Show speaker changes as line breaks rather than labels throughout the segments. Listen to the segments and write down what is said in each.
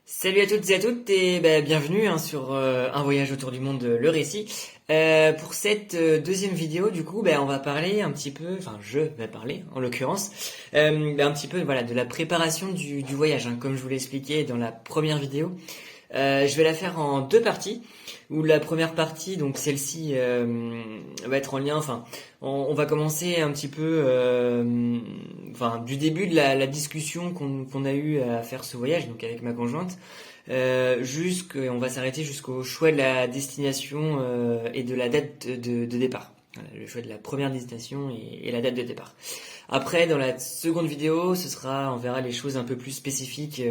Salut à toutes et à toutes et bienvenue sur un voyage autour du monde, le récit. Pour cette deuxième vidéo, du coup, on va parler un petit peu, enfin je vais parler en l'occurrence, un petit peu voilà de la préparation du voyage, hein. Comme je vous l'ai expliqué dans la première vidéo, je vais la faire en deux parties. Où la première partie, donc celle-ci, va être en lien. Enfin, on va commencer un petit peu, enfin, du début de la discussion qu'on a eu à faire ce voyage, donc avec ma conjointe, on va s'arrêter jusqu'au choix de la destination et de la date de départ. Voilà, le choix de la première destination et la date de départ. Après, dans la seconde vidéo, on verra les choses un peu plus spécifiques.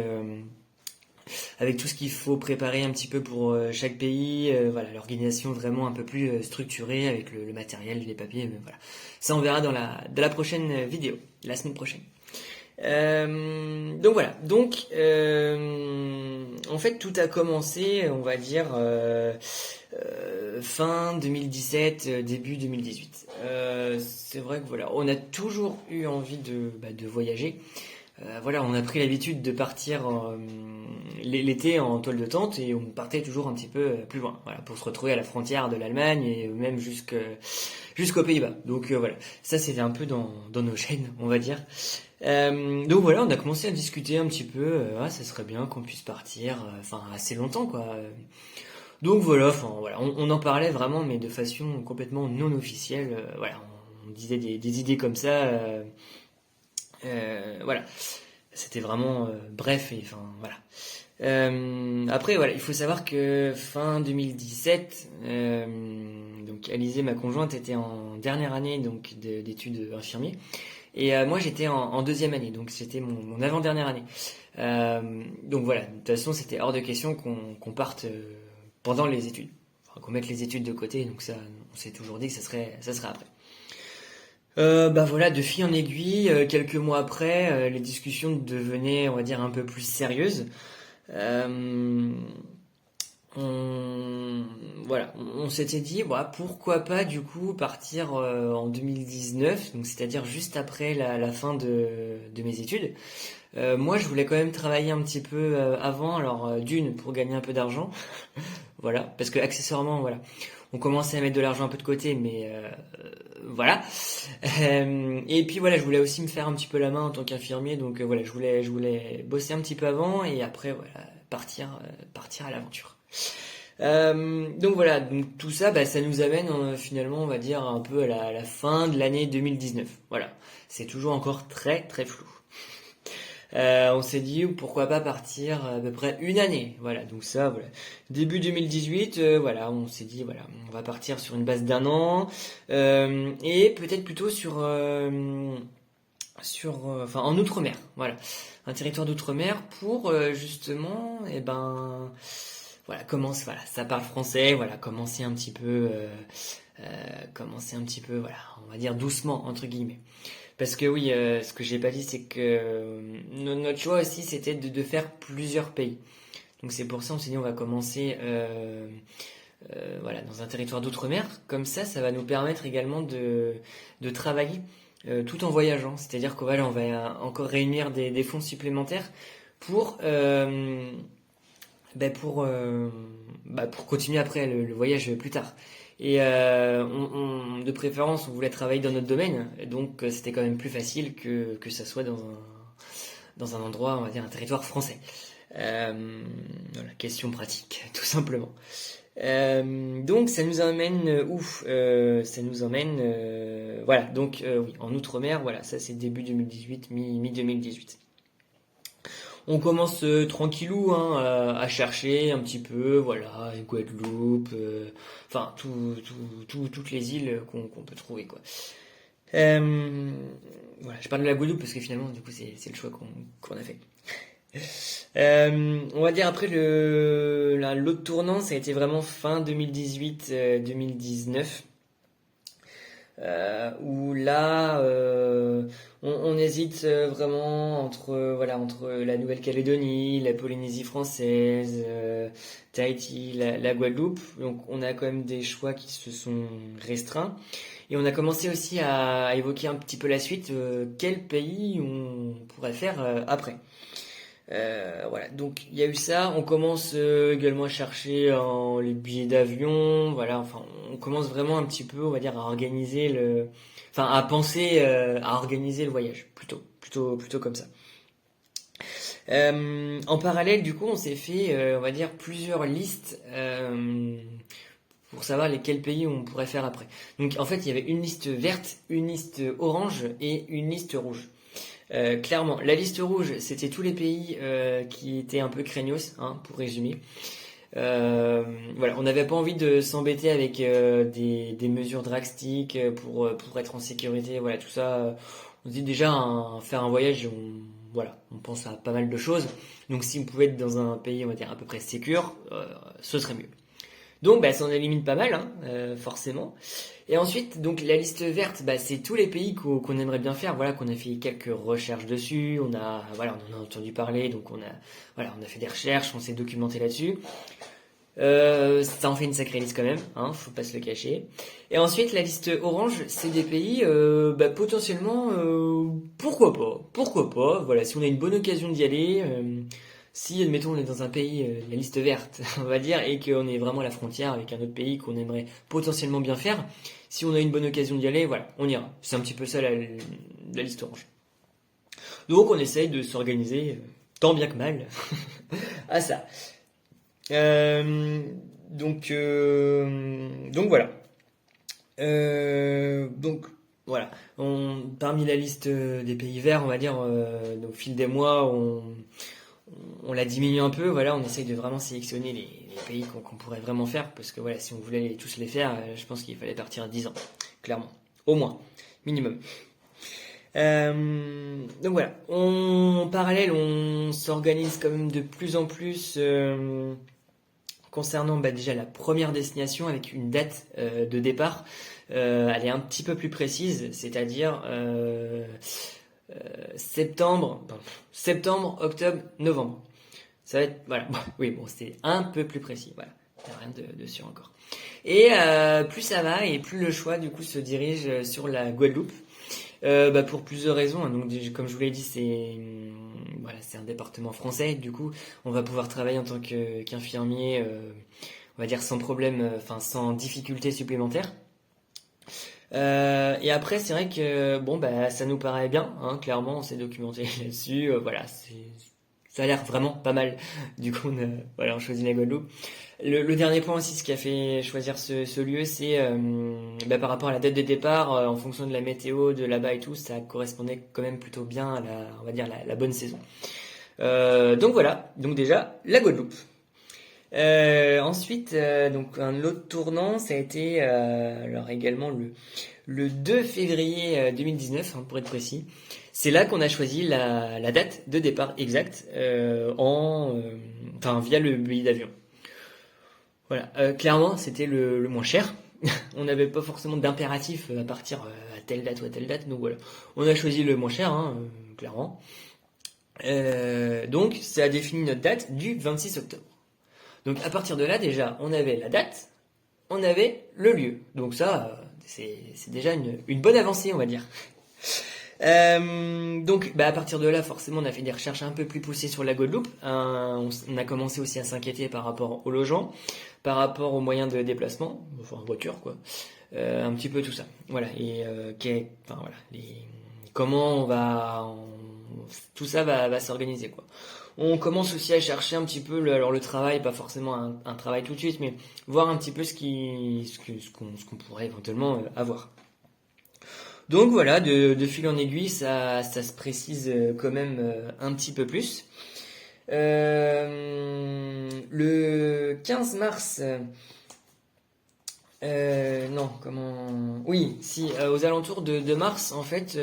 Avec tout ce qu'il faut préparer un petit peu pour chaque pays, voilà, l'organisation vraiment un peu plus structurée avec le matériel, les papiers, voilà. Ça on verra dans la prochaine vidéo, la semaine prochaine. Donc voilà, en fait tout a commencé, on va dire fin 2017, début 2018. C'est vrai que voilà, on a toujours eu envie de voyager. Voilà, on a pris l'habitude de partir l'été en toile de tente et on partait toujours un petit peu plus loin, voilà, pour se retrouver à la frontière de l'Allemagne et même jusqu'aux Pays-Bas. Donc voilà, ça c'était un peu dans nos gènes, on va dire. Donc voilà, on a commencé à discuter un petit peu. Ça serait bien qu'on puisse partir, enfin assez longtemps quoi. Donc voilà, enfin voilà, on en parlait vraiment, mais de façon complètement non officielle. Voilà, on disait des idées comme ça. Voilà, c'était vraiment bref et enfin voilà. Après voilà, il faut savoir que fin 2017, donc Alizée, ma conjointe, était en dernière année donc d'études infirmiers et moi j'étais en deuxième année, donc c'était mon avant-dernière année. Donc voilà, de toute façon c'était hors de question qu'on parte pendant les études, enfin, qu'on mette les études de côté, donc ça on s'est toujours dit que ça serait après. Voilà, de fil en aiguille, quelques mois après, les discussions devenaient, on va dire, un peu plus sérieuses. Euh, on, voilà, on s'était dit, voilà, pourquoi pas du coup partir en 2019, donc c'est-à-dire juste après la fin de mes études. Moi, je voulais quand même travailler un petit peu avant, alors d'une pour gagner un peu d'argent, voilà, parce que accessoirement, voilà, on commençait à mettre de l'argent un peu de côté, mais voilà. Et puis voilà, je voulais aussi me faire un petit peu la main en tant qu'infirmier, donc voilà, je voulais bosser un petit peu avant et après voilà, partir à l'aventure. Donc voilà, donc tout ça, ça nous amène finalement, on va dire un peu à la fin de l'année 2019. Voilà, c'est toujours encore très très flou. On s'est dit pourquoi pas partir à peu près une année. Voilà, donc ça, voilà. Début 2018, voilà, on s'est dit voilà, on va partir sur une base d'un an et peut-être plutôt enfin en outre-mer. Voilà, un territoire d'outre-mer pour justement, voilà, voilà, ça parle français, voilà, commencer un petit peu, voilà, on va dire doucement entre guillemets. Parce que oui, ce que j'ai pas dit, c'est que notre choix aussi, c'était de faire plusieurs pays. Donc c'est pour ça on s'est dit on va commencer voilà, dans un territoire d'outre-mer. Comme ça va nous permettre également de travailler tout en voyageant. C'est-à-dire qu'on on va encore réunir des fonds supplémentaires pour, pour continuer après le voyage plus tard. Et de préférence, on voulait travailler dans notre domaine, donc c'était quand même plus facile que ça soit dans un endroit, on va dire un territoire français. Voilà, question pratique, tout simplement. Donc ça nous emmène où ça nous emmène, voilà, donc oui, en Outre-mer, voilà, ça c'est début 2018, mi-2018. On commence tranquillou hein, à chercher un petit peu, voilà, Guadeloupe, enfin toutes les îles qu'on peut trouver quoi. Euh, voilà, je parle de la Guadeloupe parce que finalement du coup c'est le choix qu'on a fait. On va dire après l'autre tournant, ça a été vraiment fin 2018-2019. Où là, on hésite vraiment entre la Nouvelle-Calédonie, la Polynésie française, Tahiti, la Guadeloupe. Donc on a quand même des choix qui se sont restreints. Et on a commencé aussi à évoquer un petit peu la suite, quel pays on pourrait faire après. Voilà, donc il y a eu ça. On commence également à chercher les billets d'avion. Voilà, enfin, on commence vraiment un petit peu, on va dire, à organiser enfin, à penser à organiser le voyage, plutôt comme ça. En parallèle, du coup, on s'est fait, on va dire, plusieurs listes pour savoir lesquels pays on pourrait faire après. Donc, en fait, il y avait une liste verte, une liste orange et une liste rouge. Clairement, la liste rouge, c'était tous les pays qui étaient un peu craignos, hein, pour résumer. Voilà, on n'avait pas envie de s'embêter avec des mesures drastiques pour être en sécurité, voilà, tout ça. On se dit déjà, faire un voyage, voilà, on pense à pas mal de choses. Donc si on pouvait être dans un pays, on va dire, à peu près sécure, ce serait mieux. Donc bah, ça en élimine pas mal, hein, forcément. Et ensuite, donc la liste verte, bah, c'est tous les pays qu'on aimerait bien faire. Voilà, qu'on a fait quelques recherches dessus. Voilà, on en a entendu parler, donc voilà, on a fait des recherches, on s'est documenté là-dessus. Ça en fait une sacrée liste quand même, hein, faut pas se le cacher. Et ensuite, la liste orange, c'est des pays, bah, potentiellement, pourquoi pas. Voilà, si on a une bonne occasion d'y aller. Si, admettons, on est dans un pays, la liste verte, on va dire, et qu'on est vraiment à la frontière avec un autre pays qu'on aimerait potentiellement bien faire, si on a une bonne occasion d'y aller, voilà, on ira. C'est un petit peu ça la liste orange. Donc on essaye de s'organiser, tant bien que mal, à ça. Euh, donc voilà. Donc voilà. Parmi la liste des pays verts, on va dire, au fil des mois, on la diminue un peu, voilà, on essaye de vraiment sélectionner les pays qu'on pourrait vraiment faire, parce que voilà, si on voulait tous les faire, je pense qu'il fallait partir à 10 ans, clairement. Au moins, minimum. Donc voilà, en parallèle, on s'organise quand même de plus en plus concernant bah, déjà la première destination avec une date de départ. Elle est un petit peu plus précise, c'est-à-dire septembre, octobre, novembre. Ça va être, voilà, oui, bon, c'est un peu plus précis, voilà, il n'y a rien dessus encore. Et plus ça va et plus le choix du coup se dirige sur la Guadeloupe. Bah, pour plusieurs raisons, hein. Donc comme je vous l'ai dit, voilà, c'est un département français. Du coup, on va pouvoir travailler en tant qu'infirmier, on va dire sans problème, enfin sans difficulté supplémentaire. Et après, c'est vrai que bon, bah, ça nous paraît bien, hein, clairement, on s'est documenté là-dessus. Voilà, ça a l'air vraiment pas mal. Du coup, voilà, on choisit la Guadeloupe. Le dernier point aussi, ce qui a fait choisir ce lieu, c'est bah, par rapport à la date de départ, en fonction de la météo de là-bas et tout, ça correspondait quand même plutôt bien à on va dire la bonne saison. Donc voilà, donc déjà la Guadeloupe. Ensuite, donc un autre tournant, ça a été alors également le 2 février 2019, hein, pour être précis. C'est là qu'on a choisi la date de départ exacte enfin via le billet d'avion. Voilà, clairement c'était le moins cher. On n'avait pas forcément d'impératif à partir à telle date ou à telle date, donc voilà. On a choisi le moins cher, hein, clairement. Donc ça a défini notre date du 26 octobre. Donc à partir de là déjà, on avait la date, on avait le lieu. Donc ça, c'est déjà une bonne avancée, on va dire. Donc bah, à partir de là, forcément, on a fait des recherches un peu plus poussées sur la Guadeloupe. On a commencé aussi à s'inquiéter par rapport aux logements, par rapport aux moyens de déplacement, enfin voiture quoi. Un petit peu tout ça. Voilà. Et enfin voilà, comment tout ça va s'organiser quoi. On commence aussi à chercher un petit peu le travail, pas forcément un travail tout de suite, mais voir un petit peu ce qu'on pourrait éventuellement avoir. Donc voilà, de fil en aiguille, ça se précise quand même un petit peu plus. Le 15 mars, non, comment... Oui, si, aux alentours de mars, en fait,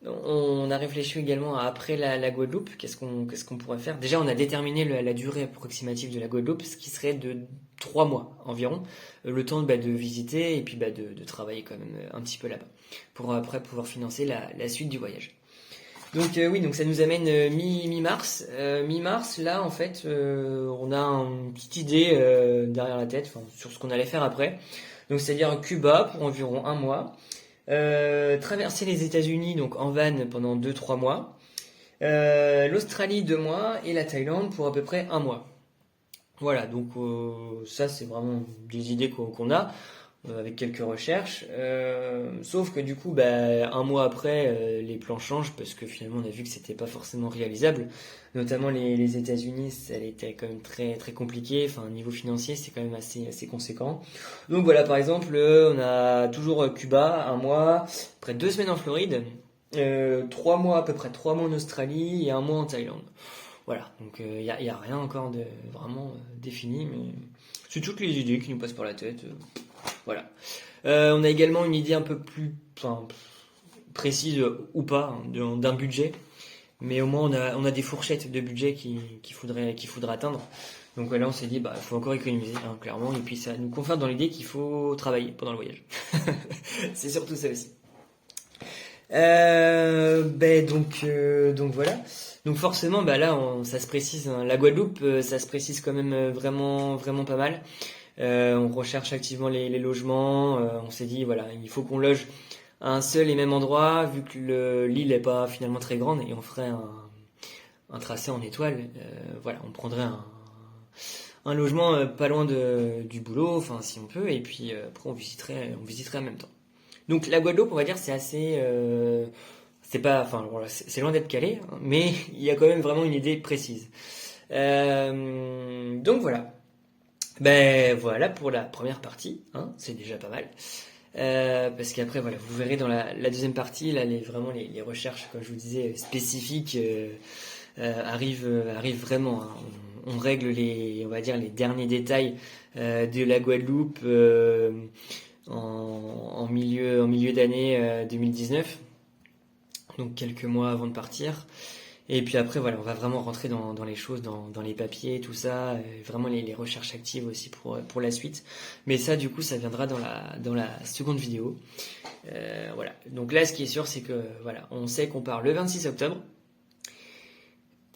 on a réfléchi également à après la Guadeloupe, qu'est-ce qu'on pourrait faire. Déjà, on a déterminé la durée approximative de la Guadeloupe, ce qui serait de 3 mois environ, le temps de visiter et puis de travailler quand même un petit peu là-bas, pour après pouvoir financer la suite du voyage. Donc oui, donc ça nous amène mi-mars. Mi-mars, là en fait, on a une petite idée derrière la tête, sur ce qu'on allait faire après. Donc c'est-à-dire Cuba pour environ 1 mois. Traverser les États-Unis donc en van pendant 2-3 mois. L'Australie 2 mois et la Thaïlande pour à peu près 1 mois. Voilà, donc ça c'est vraiment des idées qu'on a avec quelques recherches. Sauf que du coup, bah, 1 mois après, les plans changent parce que finalement on a vu que c'était pas forcément réalisable. Notamment les États-Unis, ça était quand même très très compliqué. Enfin, au niveau financier, c'est quand même assez conséquent. Donc voilà, par exemple, on a toujours Cuba, 1 mois, après 2 semaines en Floride, 3 mois à peu près 3 mois en Australie et 1 mois en Thaïlande. Voilà, donc y a rien encore de vraiment défini, mais c'est toutes les idées qui nous passent par la tête. Voilà. On a également une idée un peu plus enfin, précise ou pas hein, d'un budget, mais au moins on a des fourchettes de budget qu'il faudrait atteindre. Donc voilà, on s'est dit bah il faut encore économiser hein, clairement, et puis ça nous confirme dans l'idée qu'il faut travailler pendant le voyage. C'est surtout ça aussi. Donc voilà. Donc forcément, bah là, ça se précise. Hein. La Guadeloupe, ça se précise quand même vraiment, vraiment pas mal. On recherche activement les logements. On s'est dit, voilà, il faut qu'on loge à un seul et même endroit, vu que l'île est pas finalement très grande, et on ferait un tracé en étoile. Voilà, on prendrait un logement pas loin du boulot, enfin si on peut, et puis après on visiterait en même temps. Donc la Guadeloupe, on va dire, c'est assez, c'est pas, enfin voilà, c'est loin d'être calé, hein, mais il y a quand même vraiment une idée précise. Donc voilà. Ben voilà pour la première partie, hein, c'est déjà pas mal. Parce qu'après voilà, vous verrez dans la deuxième partie, là vraiment les recherches, comme je vous disais, spécifiques arrivent vraiment. Hein. On règle on va dire les derniers détails de la Guadeloupe en milieu d'année 2019, donc quelques mois avant de partir. Et puis après, voilà, on va vraiment rentrer dans les choses, dans les papiers, tout ça, vraiment les recherches actives aussi pour la suite. Mais ça, du coup, ça viendra dans la seconde vidéo. Voilà. Donc là, ce qui est sûr, c'est que voilà, on sait qu'on part le 26 octobre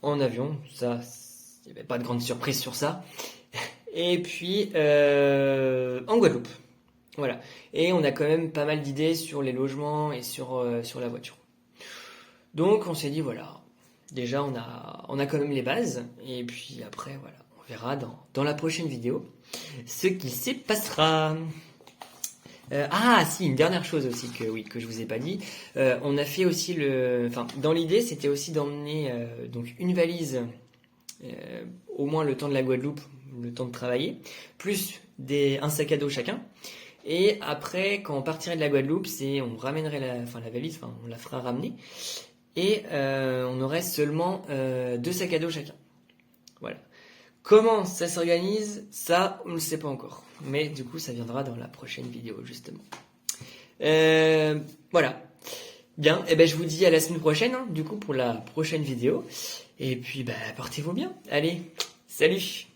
en avion. Ça, il n'y avait pas de grande surprise sur ça. Et puis en Guadeloupe. Voilà. Et on a quand même pas mal d'idées sur les logements et sur la voiture. Donc on s'est dit voilà, déjà on a quand même les bases, et puis après voilà, on verra dans la prochaine vidéo ce qui s'y passera. Ah si, une dernière chose aussi que je vous ai pas dit. On a fait aussi enfin dans l'idée c'était aussi d'emmener donc une valise au moins le temps de la Guadeloupe, le temps de travailler, plus un sac à dos chacun. Et après, quand on partirait de la Guadeloupe, on ramènerait la valise, enfin on la fera ramener, et on aurait seulement 2 sacs à dos chacun. Voilà. Comment ça s'organise, ça on ne le sait pas encore, mais du coup ça viendra dans la prochaine vidéo justement. Voilà. Bien, et ben je vous dis à la semaine prochaine, hein, du coup pour la prochaine vidéo. Et puis bah portez-vous bien. Allez, salut.